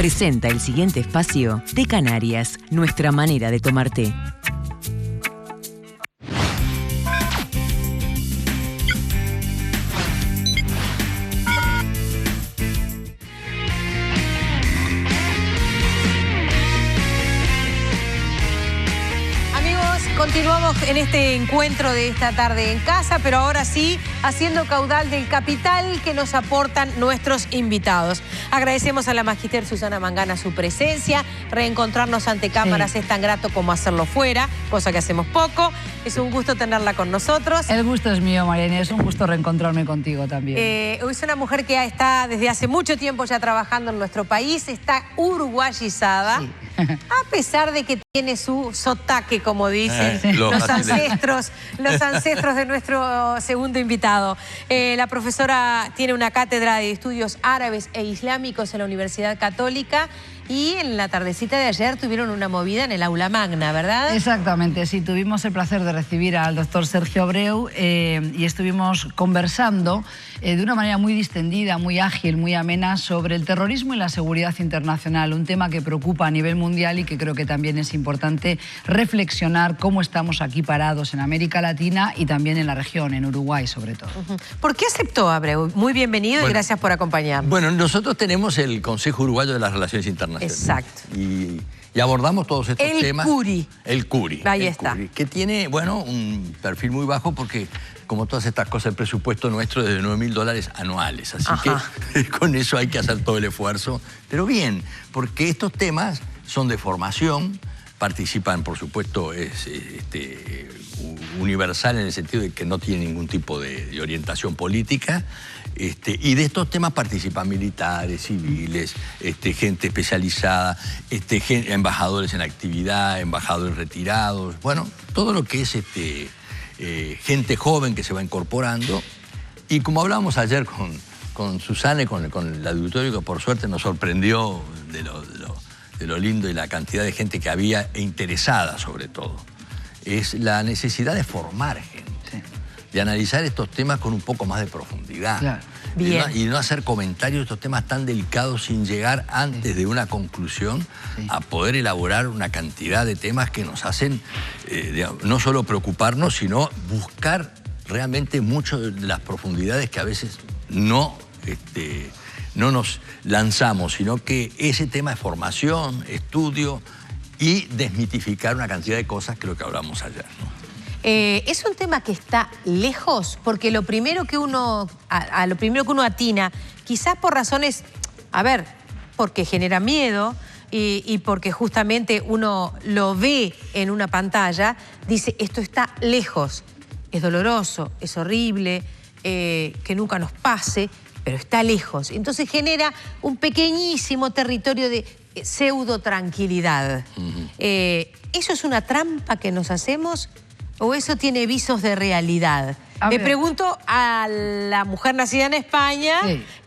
presenta el siguiente espacio de Canarias, nuestra manera de tomar té. Continuamos en este encuentro de esta tarde en casa, pero ahora sí, haciendo caudal del capital que nos aportan nuestros invitados. Agradecemos a la magíster Susana Mangana su presencia. Reencontrarnos ante cámaras es tan grato como hacerlo fuera, cosa que hacemos poco. Es un gusto tenerla con nosotros. El gusto es mío, Mariana, es un gusto reencontrarme contigo también. Es una mujer que está desde hace mucho tiempo ya trabajando en nuestro país, está uruguayizada. Sí. A pesar de que tiene su sotaque, como dicen los ancestros de nuestro segundo invitado. La profesora tiene una cátedra de estudios árabes e islámicos en la Universidad Católica y en la tardecita de ayer tuvieron una movida en el aula magna, ¿verdad? Exactamente, sí, tuvimos el placer de recibir al doctor Sergio Abreu y estuvimos conversando de una manera muy distendida, muy ágil, muy amena sobre el terrorismo y la seguridad internacional, un tema que preocupa a nivel mundial y que creo que también es importante reflexionar cómo estamos aquí parados en América Latina y también en la región, en Uruguay sobre todo. ¿Por qué aceptó Abreu? Muy bienvenido y gracias por acompañarnos. Bueno, nosotros tenemos el Consejo Uruguayo de las Relaciones Internacionales. Exacto. Y abordamos todos estos temas. El CURI. Ahí está. CURI, que tiene, bueno, un perfil muy bajo porque, como todas estas cosas, el presupuesto nuestro es de $9.000 anuales. Así que con eso hay que hacer todo el esfuerzo. Pero bien, porque estos temas son de formación, participan, por supuesto, universal en el sentido de que no tiene ningún tipo de orientación política. Y de estos temas participan militares, civiles, gente especializada, embajadores en actividad, embajadores retirados, bueno, todo lo que es gente joven que se va incorporando. Y como hablábamos ayer con Susana y con el auditorio, que por suerte nos sorprendió de lo lindo y la cantidad de gente que había e interesada sobre todo, es la necesidad de formar gente. De analizar estos temas con un poco más de profundidad. Claro. Y no hacer comentarios de estos temas tan delicados sin llegar antes de una conclusión a poder elaborar una cantidad de temas que nos hacen no solo preocuparnos, sino buscar realmente mucho de las profundidades que a veces no nos lanzamos, sino que ese tema de formación, estudio y desmitificar una cantidad de cosas que es lo que hablamos ayer, ¿no? Es un tema que está lejos, porque lo primero que uno atina, quizás por razones, porque genera miedo y porque justamente uno lo ve en una pantalla, dice, esto está lejos, es doloroso, es horrible, que nunca nos pase, pero está lejos. Entonces genera un pequeñísimo territorio de pseudo tranquilidad. ¿Eso es una trampa que nos hacemos? ¿O eso tiene visos de realidad? Le pregunto a la mujer nacida en España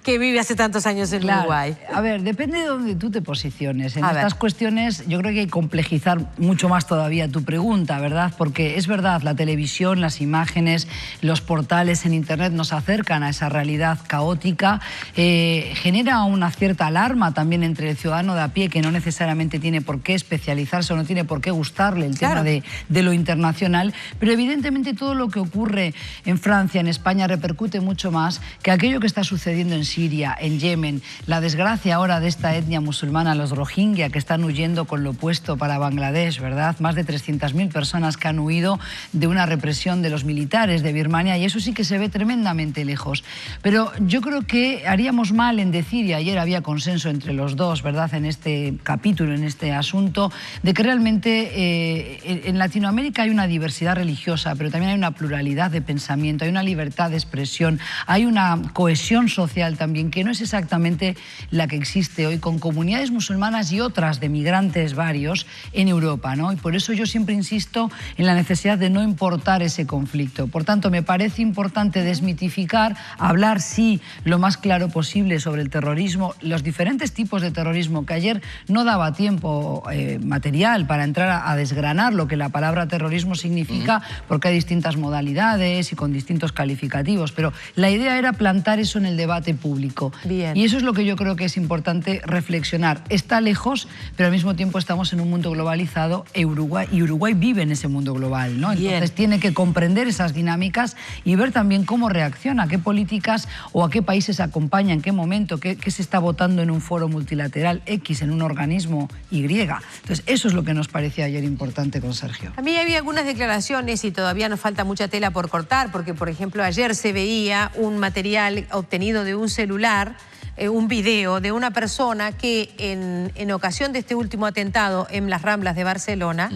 que vive hace tantos años en Uruguay. A ver, depende de dónde tú te posiciones. En estas cuestiones yo creo que hay que complejizar mucho más todavía tu pregunta, ¿verdad? Porque es verdad, la televisión, las imágenes, los portales en Internet nos acercan a esa realidad caótica, genera una cierta alarma también entre el ciudadano de a pie que no necesariamente tiene por qué especializarse o no tiene por qué gustarle el tema de lo internacional, pero evidentemente todo lo que ocurre en Francia, en España, repercute mucho más que aquello que está sucediendo en Siria, en Yemen, la desgracia ahora de esta etnia musulmana, los rohingya, que están huyendo con lo opuesto para Bangladesh, ¿verdad? Más de 300.000 personas que han huido de una represión de los militares de Birmania, y eso sí que se ve tremendamente lejos. Pero yo creo que haríamos mal en decir, y ayer había consenso entre los dos, ¿verdad?, en este capítulo, en este asunto, de que realmente en Latinoamérica hay una diversidad religiosa, pero también hay una pluralidad de pensamiento, hay una libertad de expresión, hay una cohesión social también que no es exactamente la que existe hoy con comunidades musulmanas y otras de migrantes varios en Europa, ¿no? Y por eso yo siempre insisto en la necesidad de no importar ese conflicto. Por tanto, me parece importante desmitificar, hablar, sí, lo más claro posible sobre el terrorismo, los diferentes tipos de terrorismo, que ayer no daba tiempo material para entrar a desgranar lo que la palabra terrorismo significa, porque hay distintas modalidades y con distintos calificativos, pero la idea era plantar eso en el debate público. Bien. Y eso es lo que yo creo que es importante reflexionar. Está lejos, pero al mismo tiempo estamos en un mundo globalizado y Uruguay vive en ese mundo global, ¿no? Entonces tiene que comprender esas dinámicas y ver también cómo reacciona, qué políticas o a qué países acompaña, en qué momento, qué se está votando en un foro multilateral X, en un organismo Y. Entonces eso es lo que nos parecía ayer importante con Sergio. A mí había algunas declaraciones y todavía nos falta mucha tela por cortar, porque por ejemplo ayer se veía un material obtenido de un celular, un video de una persona que en ocasión de este último atentado en las Ramblas de Barcelona,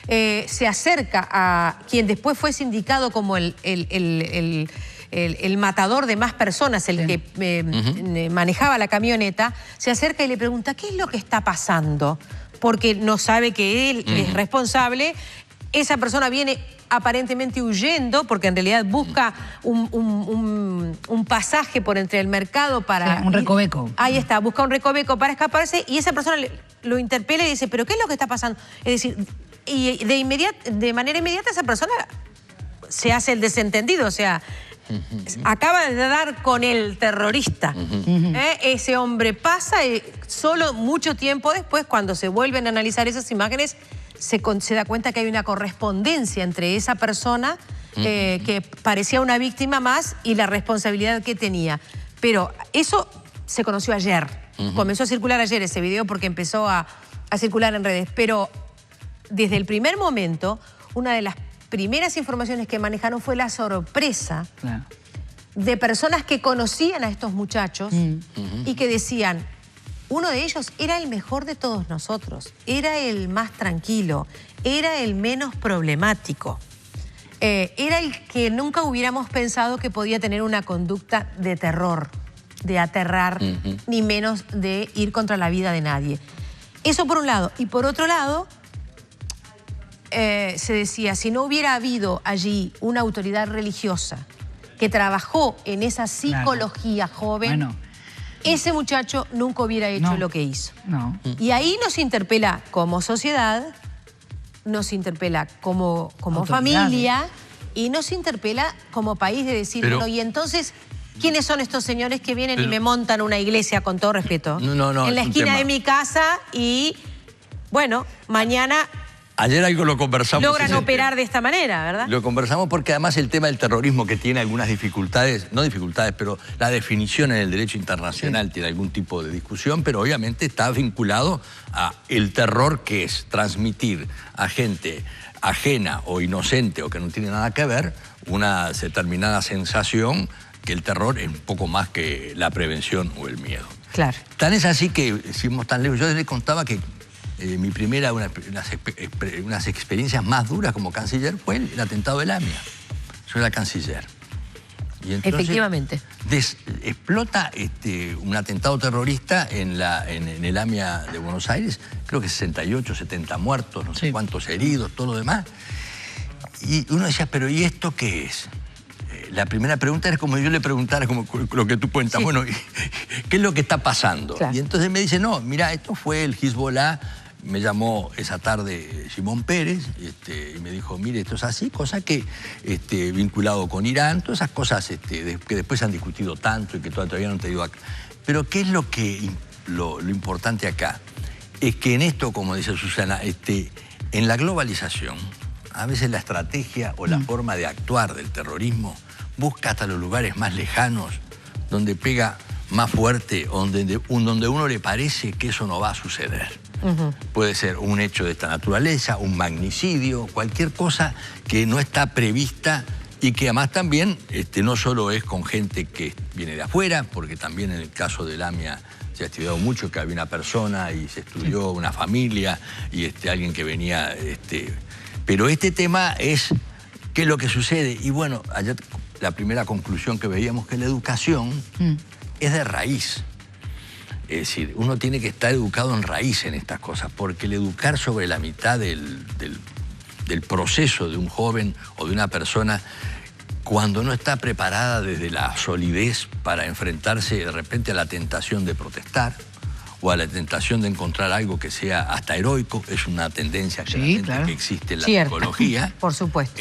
se acerca a quien después fue sindicado como el matador de más personas, el que manejaba la camioneta, se acerca y le pregunta ¿qué es lo que está pasando? Porque no sabe que él es responsable. Esa persona viene aparentemente huyendo porque en realidad busca un pasaje por entre el mercado para... un recoveco. Ahí está, busca un recoveco para escaparse y esa persona lo interpela y dice ¿pero qué es lo que está pasando? Es decir, y de manera inmediata esa persona se hace el desentendido, o sea... acaba de dar con el terrorista. Ese hombre pasa y solo mucho tiempo después, cuando se vuelven a analizar esas imágenes, se da cuenta que hay una correspondencia entre esa persona que parecía una víctima más y la responsabilidad que tenía. Pero eso se conoció ayer. Comenzó a circular ayer ese video porque empezó a circular en redes. Pero desde el primer momento, una de las primeras informaciones que manejaron fue la sorpresa de personas que conocían a estos muchachos y que decían, uno de ellos era el mejor de todos nosotros, era el más tranquilo, era el menos problemático, era el que nunca hubiéramos pensado que podía tener una conducta de terror, de aterrar, ni menos de ir contra la vida de nadie. Eso por un lado. Y por otro lado... se decía, si no hubiera habido allí una autoridad religiosa que trabajó en esa psicología joven, ese muchacho nunca hubiera hecho lo que hizo. Y ahí nos interpela como sociedad, nos interpela como familia y nos interpela como país de decir, bueno, y entonces, ¿quiénes son estos señores que vienen y me montan una iglesia, con todo respeto, en la esquina de mi casa y, bueno, mañana... Ayer algo lo conversamos. Logran operar de esta manera, ¿verdad? Lo conversamos porque además el tema del terrorismo, que tiene algunas dificultades, no dificultades, pero la definición en el derecho internacional tiene algún tipo de discusión, pero obviamente está vinculado a el terror, que es transmitir a gente ajena o inocente o que no tiene nada que ver una determinada sensación, que el terror es un poco más que la prevención o el miedo. Claro. Tan es así que, si vamos tan lejos, yo les contaba que mi primera, unas experiencias más duras como canciller fue el atentado del AMIA. Yo era canciller. Y entonces, efectivamente. Explota un atentado terrorista en el AMIA de Buenos Aires, creo que 68, 70 muertos, no sé cuántos heridos, todo lo demás. Y uno decía, pero ¿y esto qué es? La primera pregunta era como yo le preguntara, como lo que tú cuentas, bueno, ¿qué es lo que está pasando? Y entonces me dice, no, mira, esto fue el Hezbollah. Me llamó esa tarde Simón Pérez y me dijo, mire, esto es así, cosa que vinculado con Irán, todas esas cosas que después se han discutido tanto y que todavía no te digo acá. Pero ¿qué es lo importante acá? Es que en esto, como dice Susana, en la globalización, a veces la estrategia o la forma de actuar del terrorismo busca hasta los lugares más lejanos, donde pega más fuerte, donde uno le parece que eso no va a suceder. Puede ser un hecho de esta naturaleza, un magnicidio, cualquier cosa que no está prevista y que además también no solo es con gente que viene de afuera, porque también en el caso del AMIA se ha estudiado mucho que había una persona y se estudió una familia y alguien que venía... pero este tema es qué es lo que sucede. Y bueno, ayer la primera conclusión que veíamos que la educación es de raíz. Es decir, uno tiene que estar educado en raíz en estas cosas, porque el educar sobre la mitad del proceso de un joven o de una persona, cuando no está preparada desde la solidez para enfrentarse de repente a la tentación de protestar o a la tentación de encontrar algo que sea hasta heroico. Es una tendencia claramente que existe en la psicología. Por supuesto.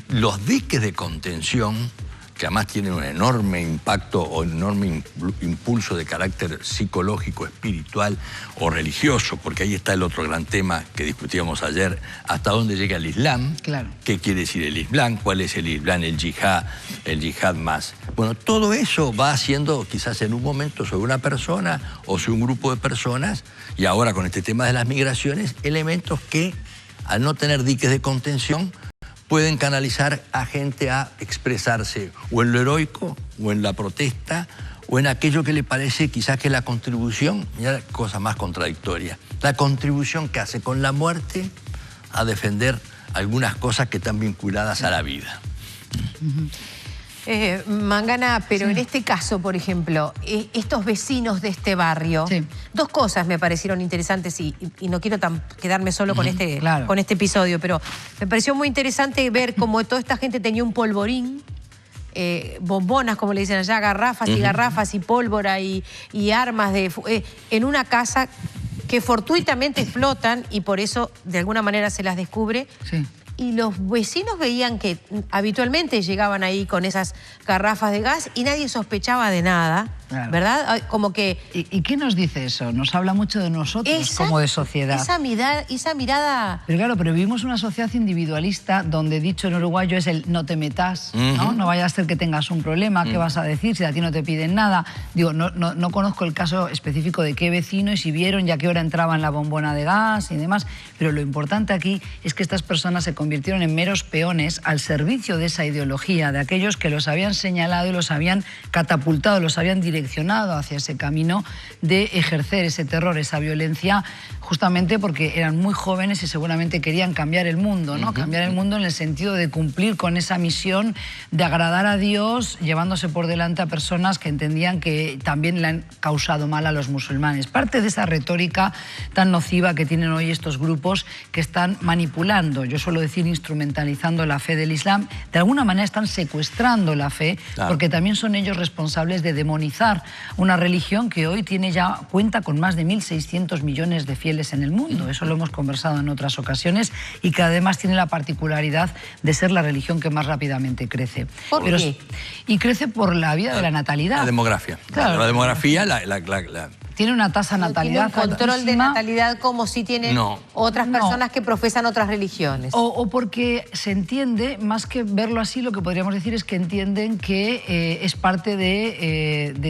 Los diques de contención, que además tienen un enorme impacto o enorme impulso de carácter psicológico, espiritual o religioso, porque ahí está el otro gran tema que discutíamos ayer, hasta dónde llega el Islam, qué quiere decir el Islam, cuál es el Islam, el yihad más. Bueno, todo eso va haciendo quizás en un momento sobre una persona o sobre un grupo de personas, y ahora con este tema de las migraciones, elementos que al no tener diques de contención pueden canalizar a gente a expresarse o en lo heroico, o en la protesta, o en aquello que le parece quizás que es la contribución, mira, cosa más contradictoria, la contribución que hace con la muerte a defender algunas cosas que están vinculadas a la vida. Mangana, pero en este caso, por ejemplo, estos vecinos de este barrio, dos cosas me parecieron interesantes y no quiero quedarme solo con este episodio, pero me pareció muy interesante ver cómo toda esta gente tenía un polvorín, bombonas, como le dicen allá, garrafas y garrafas y pólvora y armas en una casa que fortuitamente explotan y por eso de alguna manera se las descubre. Y los vecinos veían que habitualmente llegaban ahí con esas garrafas de gas y nadie sospechaba de nada, ¿verdad? Como que... ¿Y qué nos dice eso? Nos habla mucho de nosotros como de sociedad. Esa mirada... Pero claro, pero vivimos una sociedad individualista donde dicho en uruguayo es el no te metas, ¿no? No vaya a ser que tengas un problema, ¿qué vas a decir si a ti no te piden nada? Digo, no conozco el caso específico de qué vecino y si vieron ya a qué hora entraba en la bombona de gas y demás, pero lo importante aquí es que estas personas se convirtieron en meros peones al servicio de esa ideología, de aquellos que los habían señalado y los habían catapultado, los habían direccionado hacia ese camino de ejercer ese terror, esa violencia, justamente porque eran muy jóvenes y seguramente querían cambiar el mundo, ¿no? Cambiar el mundo en el sentido de cumplir con esa misión de agradar a Dios, llevándose por delante a personas que entendían que también le han causado mal a los musulmanes. Parte de esa retórica tan nociva que tienen hoy estos grupos que están manipulando, yo suelo decir instrumentalizando la fe del Islam, de alguna manera están secuestrando la fe, porque también son ellos responsables de demonizar una religión que hoy cuenta con más de 1.600 millones de fieles en el mundo. Eso lo hemos conversado en otras ocasiones y que además tiene la particularidad de ser la religión que más rápidamente crece. ¿Por qué? Y crece por la vía de la natalidad. La demografía. La demografía, tiene una tasa de natalidad tiene un control de natalidad como si tienen otras personas que profesan otras religiones. O porque se entiende, más que verlo así, lo que podríamos decir es que entienden que es parte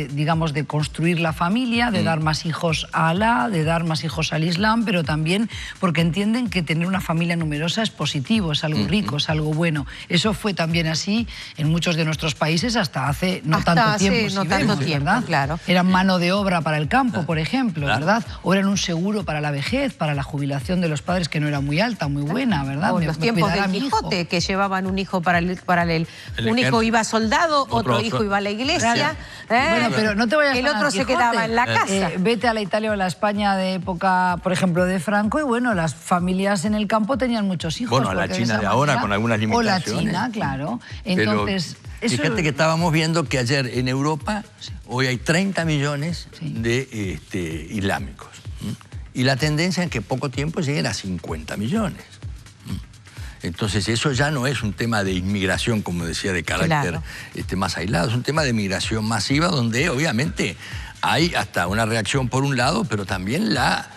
digamos, de construir la familia, de dar más hijos a Alá, de dar más hijos al Islam, pero también porque entienden que tener una familia numerosa es positivo, es algo rico, es algo bueno. Eso fue también así en muchos de nuestros países hasta hace no tanto tiempo, ¿verdad? Claro. Eran mano de obra para el campo, por ejemplo, ¿verdad? O eran un seguro para la vejez, para la jubilación de los padres, que no era muy alta, muy buena, ¿verdad? O los tiempos del Quijote, que llevaban un hijo un hijo iba soldado, otro hijo iba a la iglesia. Bueno, pero no te vayas el otro se quedaba en la casa. Vete a la Italia o a la España de época, por ejemplo, de Franco, y bueno, las familias en el campo tenían muchos hijos. Bueno, a la China de ahora, con algunas limitaciones. O la China, claro. Entonces... Fíjate que estábamos viendo que ayer en Europa, hoy hay 30 millones de islámicos. Y la tendencia es que en poco tiempo lleguen a 50 millones. Entonces eso ya no es un tema de inmigración, como decía, de carácter más aislado. Es un tema de migración masiva donde obviamente hay hasta una reacción por un lado, pero también la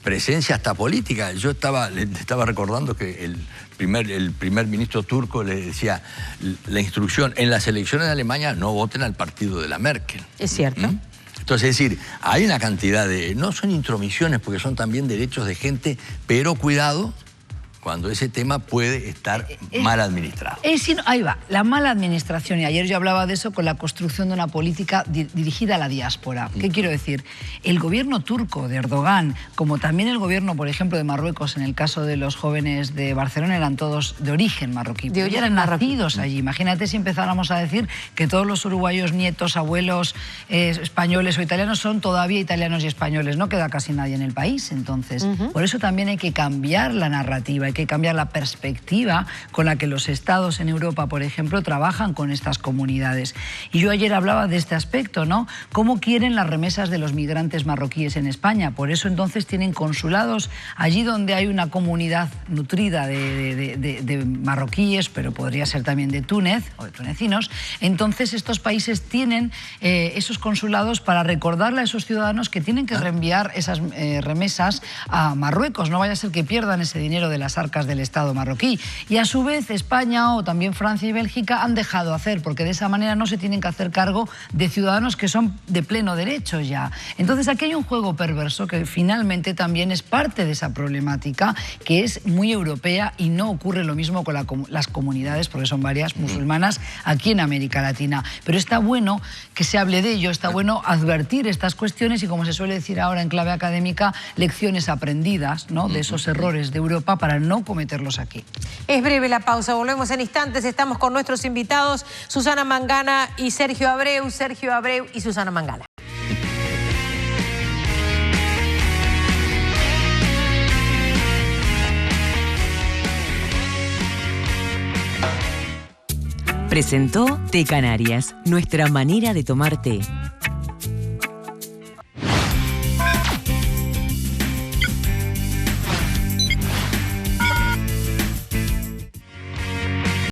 presencia hasta política. Yo le estaba recordando que el primer ministro turco le decía la instrucción: en las elecciones de Alemania no voten al partido de la Merkel. Es cierto. Entonces, es decir, hay una cantidad de... No son intromisiones porque son también derechos de gente, pero cuidado cuando ese tema puede estar mal administrado. Ahí va, la mala administración, y ayer yo hablaba de eso con la construcción de una política dirigida a la diáspora. ¿Qué quiero decir? El gobierno turco de Erdogan, como también el gobierno, por ejemplo, de Marruecos, en el caso de los jóvenes de Barcelona, eran todos de origen marroquí. Eran nacidos allí. Imagínate si empezáramos a decir que todos los uruguayos, nietos, abuelos, españoles o italianos son todavía italianos y españoles. No queda casi nadie en el país, entonces. Por eso también hay que cambiar la narrativa, hay porque hay que cambiar la perspectiva con la que los estados en Europa, por ejemplo, trabajan con estas comunidades. Y yo ayer hablaba de este aspecto, ¿no? ¿Cómo quieren las remesas de los migrantes marroquíes en España? Por eso entonces tienen consulados allí donde hay una comunidad nutrida de marroquíes, pero podría ser también de Túnez o de tunecinos. Entonces estos países tienen esos consulados para recordarle a esos ciudadanos que tienen que reenviar esas remesas a Marruecos. No vaya a ser que pierdan ese dinero de las arcas del Estado marroquí. Y a su vez España o también Francia y Bélgica han dejado hacer, porque de esa manera no se tienen que hacer cargo de ciudadanos que son de pleno derecho ya. Entonces aquí hay un juego perverso que finalmente también es parte de esa problemática, que es muy europea y no ocurre lo mismo con las comunidades, porque son varias musulmanas aquí en América Latina. Pero está bueno que se hable de ello, está bueno advertir estas cuestiones y, como se suele decir ahora en clave académica, lecciones aprendidas, ¿no?, de esos errores de Europa para no cometerlos aquí. Es breve la pausa, volvemos en instantes. Estamos con nuestros invitados, Susana Mangana y Sergio Abreu. Sergio Abreu y Susana Mangana. Presentó Té Canarias, nuestra manera de tomar té.